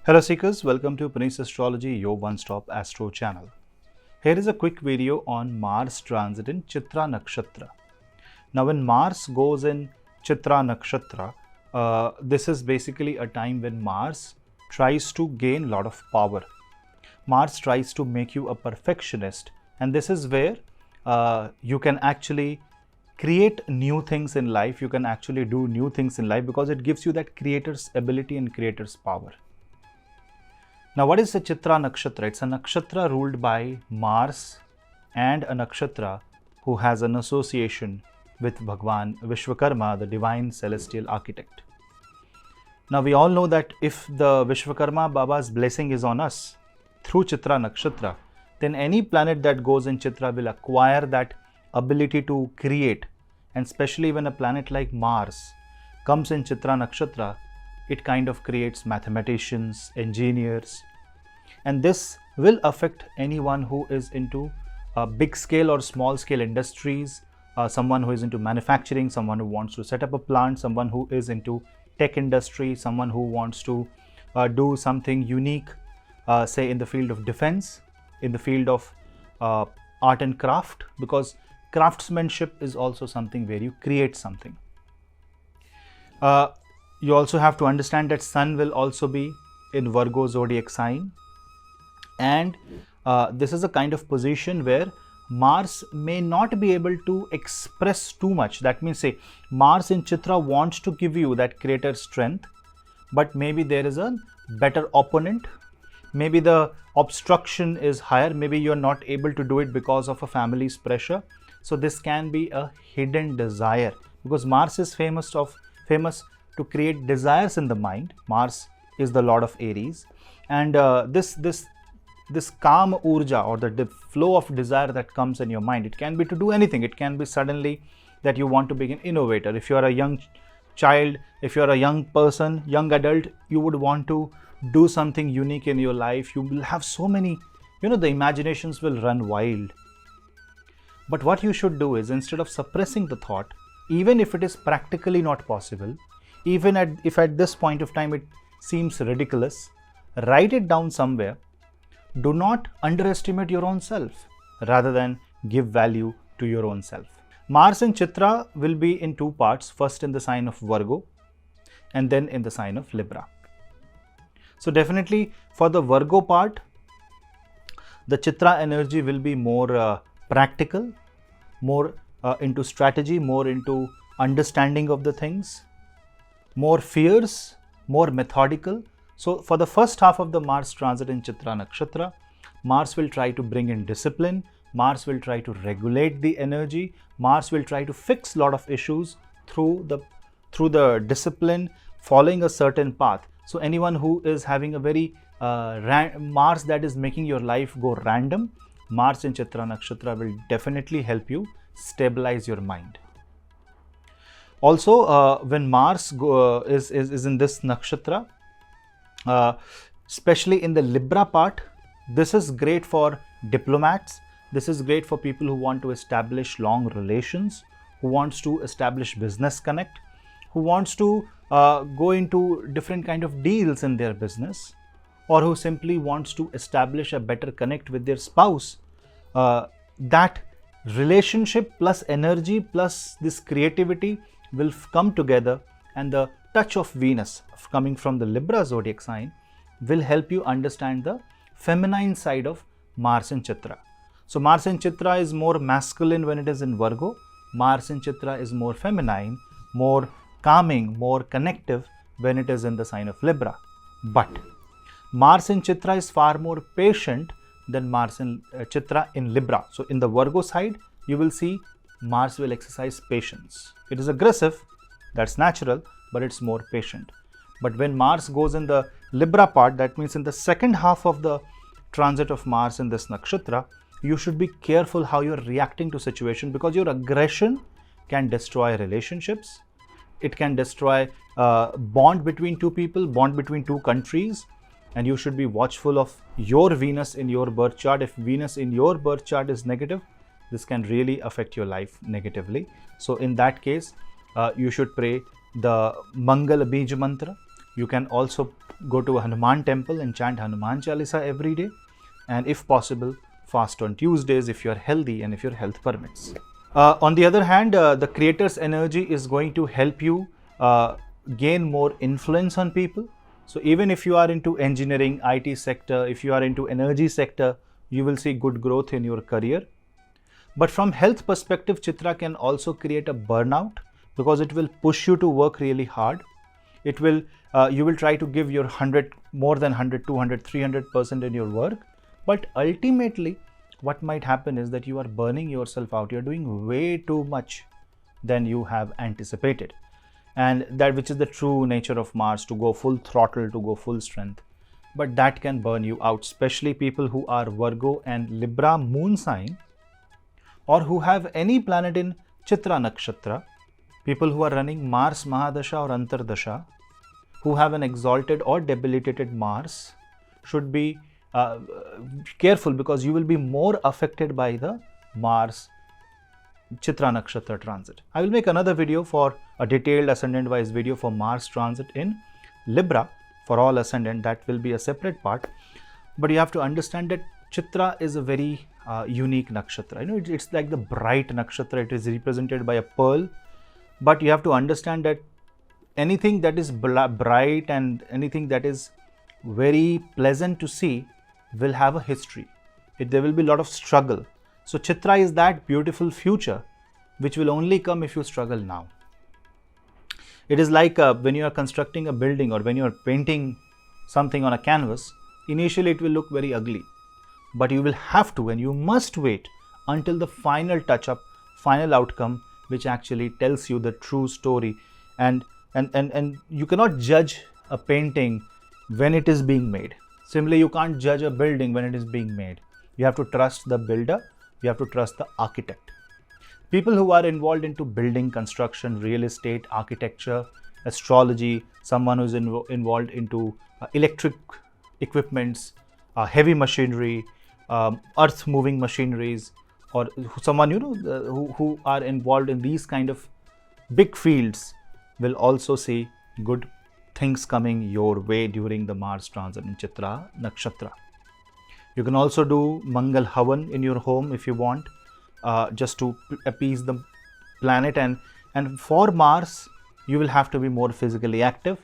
Hello Seekers, welcome to Punneit Astrology, your one-stop astro channel. Here is a quick video on Mars transit in Chitra Nakshatra. Now when Mars goes in Chitra Nakshatra, this is basically a time when Mars tries to gain a lot of power. Mars tries to make you a perfectionist, and this is where you can actually create new things in life, you can actually do new things in life because it gives you that creator's ability and creator's power. Now, what is a Chitra Nakshatra? It's a Nakshatra ruled by Mars and a Nakshatra who has an association with Bhagwan Vishwakarma, the divine celestial architect. Now, we all know that if the Vishwakarma Baba's blessing is on us through Chitra Nakshatra, then any planet that goes in Chitra will acquire that ability to create. And especially when a planet like Mars comes in Chitra Nakshatra, it kind of creates mathematicians, engineers, and this will affect anyone who is into big scale or small scale industries, someone who is into manufacturing, someone who wants to set up a plant, someone who is into tech industry, someone who wants to do something unique, say in the field of defense, in the field of art and craft, because craftsmanship is also something where you create something. You also have to understand that Sun will also be in Virgo zodiac sign, and this is a kind of position where Mars may not be able to express too much. That means, say, Mars in Chitra wants to give you that creator strength, but maybe there is a better opponent. Maybe the obstruction is higher. Maybe you are not able to do it because of a family's pressure. So this can be a hidden desire, because Mars is famous to create desires in the mind. Mars is the lord of Aries, and this calm urja, or the flow of desire that comes in your mind, it can be to do anything. It can be suddenly that you want to be an innovator. If you are a young child, if you are a young person, young adult, you would want to do something unique in your life. You will have so many, the imaginations will run wild. But what you should do is, instead of suppressing the thought, even if it is practically not possible, even if at this point of time it seems ridiculous, write it down somewhere. Do not underestimate your own self, rather than give value to your own self. Mars in Chitra will be in two parts, first in the sign of Virgo and then in the sign of Libra. So definitely for the Virgo part, the Chitra energy will be more practical, more into strategy, more into understanding of the things, more fierce, more methodical. So for the first half of the Mars transit in Chitra Nakshatra, Mars will try to bring in discipline, Mars will try to regulate the energy, Mars will try to fix a lot of issues through the discipline, following a certain path. So anyone who is having a very Mars that is making your life go random, Mars in Chitra Nakshatra will definitely help you stabilize your mind. Also, when Mars is in this nakshatra, especially in the Libra part, this is great for diplomats. This is great for people who want to establish long relations, who wants to establish business connect, who wants to go into different kind of deals in their business, or who simply wants to establish a better connect with their spouse. That relationship plus energy plus this creativity will come together, and the touch of Venus coming from the Libra zodiac sign will help you understand the feminine side of Mars in Chitra. So Mars in Chitra is more masculine when it is in Virgo. Mars in Chitra is more feminine, more calming, more connective when it is in the sign of Libra. But Mars in Chitra is far more patient than Mars in Chitra in Libra. So in the Virgo side, you will see Mars will exercise patience. It is aggressive, that's natural, but it's more patient. But when Mars goes in the Libra part, that means in the second half of the transit of Mars in this nakshatra, you should be careful how you're reacting to situation, because your aggression can destroy relationships. It can destroy bond between two people, bond between two countries, and you should be watchful of your Venus in your birth chart. If Venus in your birth chart is negative, this can really affect your life negatively. So in that case, you should pray the Mangal Bij Mantra. You can also go to a Hanuman temple and chant Hanuman Chalisa every day, and if possible, fast on Tuesdays if you are healthy and if your health permits. On the other hand, the creator's energy is going to help you gain more influence on people. So even if you are into engineering, IT sector, if you are into energy sector, you will see good growth in your career. But from health perspective, Chitra can also create a burnout because it will push you to work really hard. It will, you will try to give your 100, more than 100, 200, 300% in your work. But ultimately, what might happen is that you are burning yourself out. You're doing way too much than you have anticipated. And that which is the true nature of Mars, to go full throttle, to go full strength. But that can burn you out, especially people who are Virgo and Libra moon sign, or who have any planet in Chitra Nakshatra, people who are running Mars Mahadasha or Antardasha, who have an exalted or debilitated Mars, should be careful, because you will be more affected by the Mars Chitra Nakshatra transit. I will make another video for a detailed ascendant wise video for Mars transit in Libra for all ascendant. That will be a separate part. But you have to understand that Chitra is a very unique nakshatra. You know, it's like the bright nakshatra. It is represented by a pearl. But you have to understand that anything that is bright and anything that is very pleasant to see will have a history. There will be a lot of struggle. So Chitra is that beautiful future which will only come if you struggle now. It is like when you are constructing a building or when you are painting something on a canvas, initially it will look very ugly. But you will have to and you must wait until the final touch-up, final outcome, which actually tells you the true story. And you cannot judge a painting when it is being made. Similarly, you can't judge a building when it is being made. You have to trust the builder. You have to trust the architect. People who are involved into building, construction, real estate, architecture, astrology, someone who's involved into electric equipments, heavy machinery, earth moving machineries, or someone, you know, who are involved in these kind of big fields will also see good things coming your way during the Mars transit in Chitra Nakshatra. You can also do Mangal Havan in your home if you want, just to appease the planet. And for Mars, you will have to be more physically active.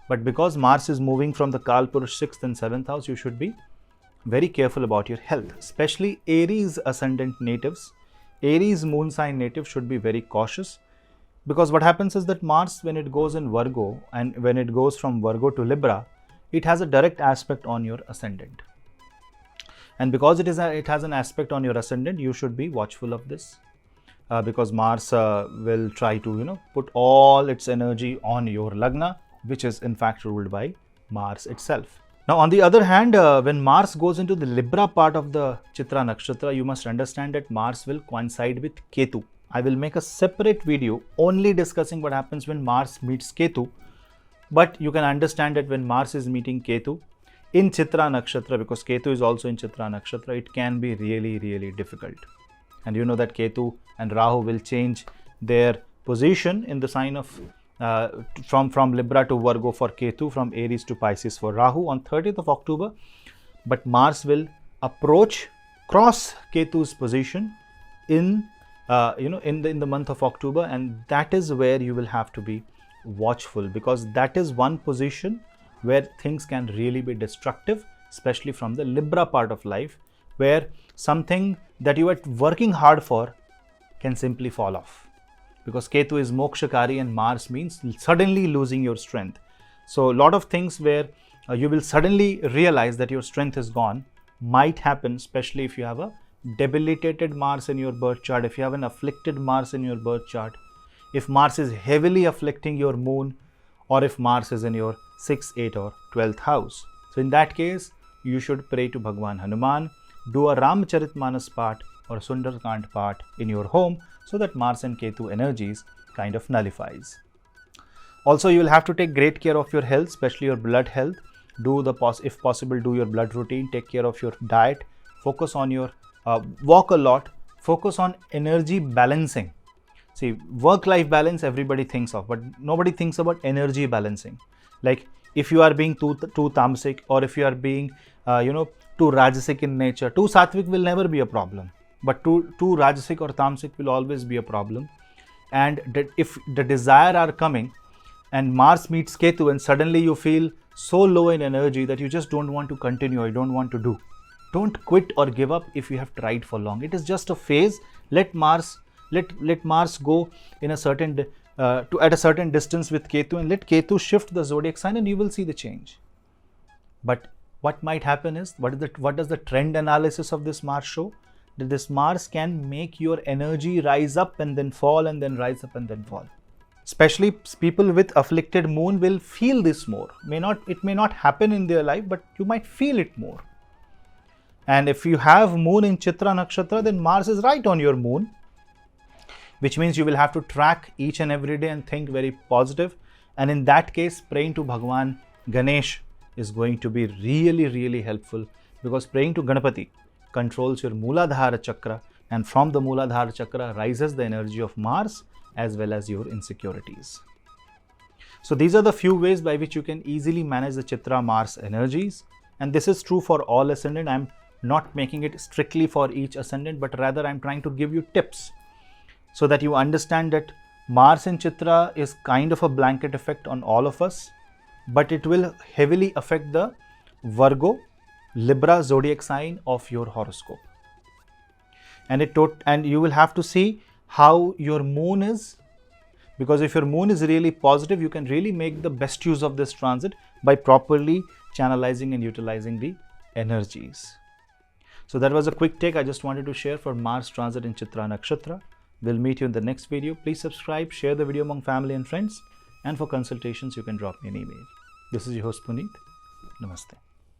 But because Mars is moving from the Kalpurush 6th and 7th house, you should be very careful about your health, especially Aries ascendant natives. Aries moon sign natives should be very cautious, because what happens is that Mars, when it goes in Virgo and when it goes from Virgo to Libra, it has a direct aspect on your ascendant. And because it has an aspect on your ascendant, you should be watchful of this, because Mars will try to, you know, put all its energy on your Lagna, which is in fact ruled by Mars itself. Now, on the other hand, when Mars goes into the Libra part of the Chitra Nakshatra, you must understand that Mars will coincide with Ketu. I will make a separate video only discussing what happens when Mars meets Ketu. But you can understand that when Mars is meeting Ketu in Chitra Nakshatra, because Ketu is also in Chitra Nakshatra, it can be really, really difficult. And you know that Ketu and Rahu will change their position in the sign of from Libra to Virgo for Ketu, from Aries to Pisces for Rahu on 30th of October. But Mars will cross Ketu's position in the month of October, and that is where you will have to be watchful, because that is one position where things can really be destructive, especially from the Libra part of life, where something that you are working hard for can simply fall off. Because Ketu is mokshakari and Mars means suddenly losing your strength. So a lot of things where you will suddenly realize that your strength is gone might happen, especially if you have a debilitated Mars in your birth chart, if you have an afflicted Mars in your birth chart, if Mars is heavily afflicting your moon, or if Mars is in your 6th, 8th or 12th house. So in that case, you should pray to Bhagwan Hanuman, do a Ramcharitmanas part or Sundararajan part in your home, so that Mars and Ketu energies kind of nullifies. Also, you will have to take great care of your health, especially your blood health. If possible, do your blood routine, take care of your diet, focus on your walk a lot, focus on energy balancing. See, work-life balance everybody thinks of, but nobody thinks about energy balancing. Like if you are being too tamasic, or if you are being too rajasic in nature. Too sattvic will never be a problem, but too rajasic or tamasic will always be a problem. And if the desire are coming and Mars meets Ketu and suddenly you feel so low in energy that you just don't want to continue, or you don't want to do, don't quit or give up if you have tried for long. It is just a phase. Let Mars go in a certain at a certain distance with Ketu, and let Ketu shift the zodiac sign, and you will see the change. But what might happen is, what does the trend analysis of this Mars show? That this Mars can make your energy rise up and then fall, and then rise up and then fall. Especially people with afflicted moon will feel this more. It may not happen in their life, but you might feel it more. And if you have moon in Chitra Nakshatra, then Mars is right on your moon, which means you will have to track each and every day and think very positive. And in that case, praying to Bhagwan Ganesh is going to be really, really helpful, because praying to Ganapati controls your Mooladhara Chakra, and from the Mooladhara Chakra rises the energy of Mars as well as your insecurities. So these are the few ways by which you can easily manage the Chitra Mars energies, and this is true for all ascendant. I'm not making it strictly for each ascendant, but rather I'm trying to give you tips so that you understand that Mars in Chitra is kind of a blanket effect on all of us, but it will heavily affect the Virgo, Libra zodiac sign of your horoscope. And you will have to see how your moon is, because if your moon is really positive, you can really make the best use of this transit by properly channelizing and utilizing the energies. So that was a quick take I just wanted to share for Mars transit in Chitra Nakshatra. We'll meet you in the next video. Please subscribe, share the video among family and friends, and for consultations you can drop me an email. This is your host Punneit. Namaste.